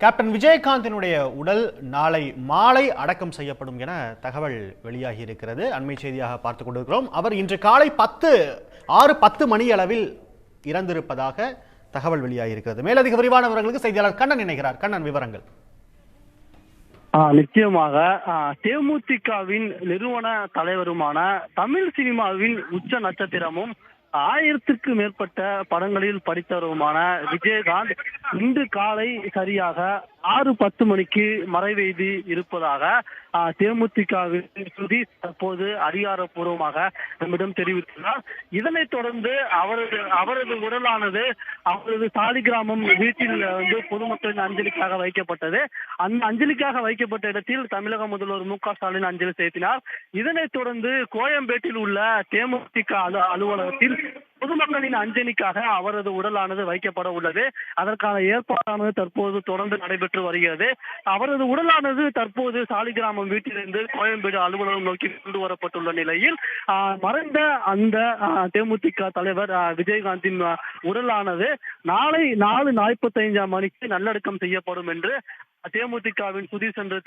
Captain விஜயகாந்தினுடைய உடல் நாளை மாலை அடக்கம் செய்யப்படும் என தகவல் வெளியாகி இருக்கிறது. அண்மை செய்தியாக பார்த்துக் கொண்டிருக்கிறோம். அவர் இன்று காலை 6:10 மணி அளவில் இறந்திருப்பதாக தகவல் வெளியாகி இருக்கிறது. மேலதிக விரிவான விவரங்களுக்கு செய்தியாளர் கண்ணன் இணைகிறார். கண்ணன், விவரங்கள். நிச்சயமாக தேமுதிகவின் நிறுவன தலைவருமான தமிழ் சினிமாவின் உச்ச நட்சத்திரமும் 1000க்கும் மேற்பட்ட படங்களில் படித்தவருமான விஜயகாந்த் இன்று காலை சரியாக 6:10 மணிக்கு மறைவெய்தி இருப்பதாக தேமுதிகவின் சுதீஷ் தற்போது அதிகாரப்பூர்வமாக நம்மிடம் தெரிவித்துள்ளார். இதனைத் தொடர்ந்து அவரது உடலானது அவரது சாலிகிராமம் வீட்டில் பொதுமக்களின் அஞ்சலிக்காக வைக்கப்பட்டது. அந்த அஞ்சலிக்காக வைக்கப்பட்ட இடத்தில் தமிழக முதல்வர் மு.க. ஸ்டாலின் அஞ்சலி செலுத்தினார். இதனைத் தொடர்ந்து கோயம்பேட்டில் உள்ள தேமுதிக அலுவலகத்தில் பொதுமக்களின் அஞ்சலிக்காக அவரது உடலானது வைக்கப்பட உள்ளது. அதற்கான ஏற்பாடானது தற்போது தொடர்ந்து நடைபெற்று வருகிறது. அவரது உடலானது தற்போது சாலிகிராமம் வீட்டிலிருந்து கோயம்பேடு அலுவலகம் நோக்கி கொண்டு வரப்பட்டுள்ள நிலையில் மறைந்த அந்த தேமுதிக தலைவர் விஜயகாந்தின் உடலானது நாளை 4:45 மணிக்கு நல்லடக்கம் செய்யப்படும் என்று தேமுதிகவின் சுதீஷ் என்று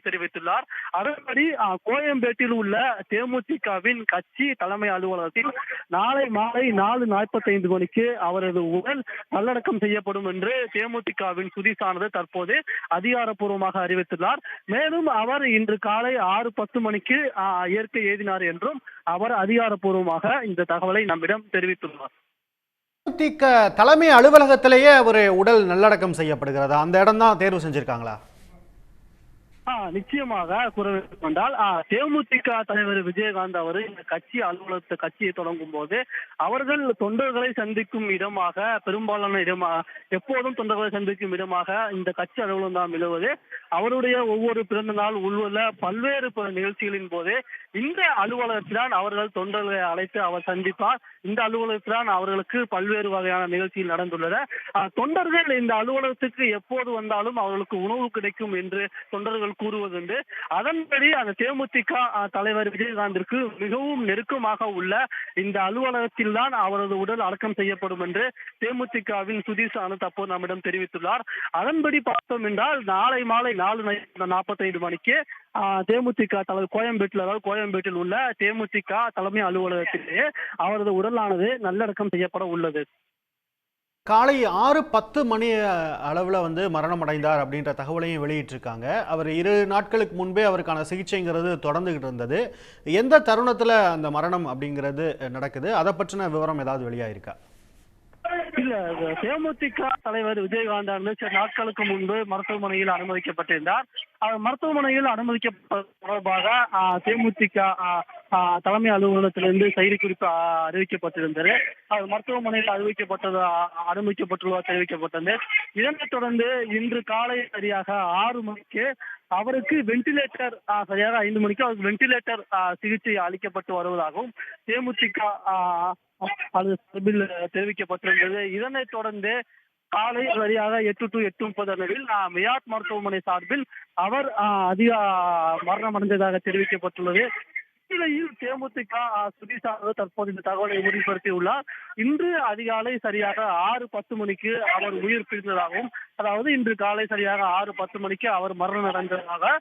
தெரிவித்துள்ளார். அதன்படி கோயம்பேட்டில் உள்ள தேமுதிகவின் கட்சி தலைமை அலுவலகத்தில் நாளை மாலை 4:45 மணிக்கு அவரது உடல் நல்லடக்கம் செய்யப்படும் என்று தேமுதிகவின் சுதீஷ் ஆனது தற்போது அதிகாரப்பூர்வமாக அறிவித்துள்ளார். மேலும் அவர் இன்று காலை 6:10 மணிக்கு இயற்கை எய்தினார் என்றும் அவர் அதிகாரப்பூர்வமாக இந்த தகவலை நம்மிடம் தெரிவித்துள்ளார். தேமுதிக தலைமை அலுவலகத்திலேயே ஒரு உடல் நல்லடக்கம் செய்யப்படுகிறது. அந்த இடம் தான் தேர்வு செஞ்சிருக்காங்களா? நிச்சயமாக கூற வேண்டும் என்றால் தேமுதிக தலைவர் விஜயகாந்த் அவர் இந்த கட்சியை தொடங்கும் போது அவர்கள் தொண்டர்களை சந்திக்கும் இடமாக பெரும்பாலான எப்போதும் தொண்டர்களை சந்திக்கும் இடமாக இந்த கட்சி அலுவலகம் தான் விழுவது. அவருடைய ஒவ்வொரு பிறந்த நாள் உள்ள பல்வேறு நிகழ்ச்சிகளின் போது இந்த அலுவலகத்தில்தான் அவர்கள் தொண்டர்களை அழைத்து அவர் சந்திப்பார். இந்த அலுவலகத்தில்தான் அவர்களுக்கு பல்வேறு வகையான நிகழ்ச்சிகள் நடந்துள்ளது. தொண்டர்கள் இந்த அலுவலகத்துக்கு எப்போது வந்தாலும் அவர்களுக்கு உணவு கிடைக்கும் என்று தொண்டர்கள் கூறுவதுண்டு. அதன்படி அந்த தேமுதிக தலைவர் விஜயகாந்திற்கு மிகவும் நெருக்கமாக உள்ள இந்த அலுவலகத்தில் தான் அவரது உடல் அடக்கம் செய்யப்படும் என்று தேமுதிகவின் சுதீஷ் தற்போது நம்மிடம் தெரிவித்துள்ளார். அதன்படி பார்த்தோம் என்றால் நாளை மாலை 4:45 மணிக்கு தேமுதிக தலைவர் கோயம்பேட்டில் உள்ள தேமுதிக தலைமை அலுவலகத்திலேயே அவரது உடலானது நல்லடக்கம் செய்யப்பட உள்ளது. காலை 6:10 மணி அளவில் மரணம் அடைந்தார் அப்படின்ற தகவலையும் வெளியிட்டிருக்காங்க. அவர் 2 நாட்களுக்கு முன்பே அவருக்கான சிகிச்சைங்கிறது தொடர்ந்துகிட்டு இருந்தது. எந்த தருணத்தில் அந்த மரணம் அப்படிங்கிறது நடக்குது? அதை பற்றின விவரம் ஏதாவது வெளியாயிருக்கா? இல்ல, தேமுதிக தலைவர் விஜயகாந்த் சில நாட்களுக்கு முன்பு மருத்துவமனையில் அனுமதிக்கப்பட்டிருந்தார். மருத்துவமனையில் அனுமதிக்கப்பட்ட தொடர்பாக தேமுதிக தலைமை அலுவலகத்திலிருந்து செய்திக்குறிப்பு அறிவிக்கப்பட்டிருந்தது. மருத்துவமனையில் அனுமதிக்கப்பட்டுள்ளதாக தெரிவிக்கப்பட்டது. இதனைத் தொடர்ந்து இன்று காலை சரியாக 6 மணிக்கு அவருக்கு வென்டிலேட்டர் சரியாக 5 மணிக்கு அவருக்கு வென்டிலேட்டர் சிகிச்சை அளிக்கப்பட்டு வருவதாகவும் தேமுதிக சார்பில் தெரிவிக்கப்பட்டிருந்தது. இதனைத் தொடர்ந்து காலை சரியாக 8 to 8:30 அளவில் மியாட் மருத்துவமனை சார்பில் அவர் மரணம் அடைந்ததாக தெரிவிக்கப்பட்டுள்ளது. இந்நிலையில் தேமுதிக சுதீஷ் தற்போது இந்த தகவலை உறுதிப்படுத்தியுள்ளார். இன்று அதிகாலை சரியாக 6:10 மணிக்கு அவர் உயிர் பிரிந்ததாகவும், அதாவது இன்று காலை சரியாக 6:10 மணிக்கு அவர் மரணம் அடைந்ததாக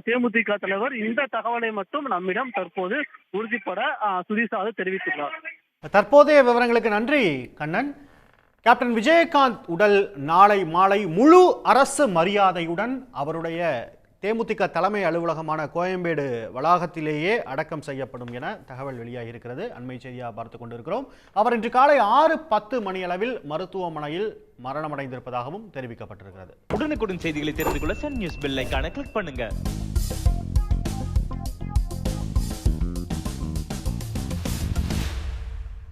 தேமுதிக தலைவர் இந்த தகவலை மட்டும் நம்மிடம் தற்போது உறுதிப்பட சுதீஷ் தெரிவித்துள்ளார். தற்போதைய விவரங்களுக்கு நன்றி கண்ணன். கேப்டன் விஜயகாந்த் உடல் நாளை மாலை முழு அரசு மரியாதையுடன் அவருடைய தேமுதிக தலைமை அலுவலகமான கோயம்பேடு வளாகத்திலேயே அடக்கம் செய்யப்படும் என தகவல் வெளியாகி இருக்கிறது. அண்மை செய்தியாக பார்த்துக் கொண்டிருக்கிறோம். அவர் இன்று காலை 6:10 மணி அளவில் மருத்துவமனையில் மரணமடைந்திருப்பதாகவும் தெரிவிக்கப்பட்டிருக்கிறது. உடனுக்குடன் செய்திகளை தெரிந்து கொள்ள சன் நியூஸ் பெல் ஐகானை கிளிக் பண்ணுங்க.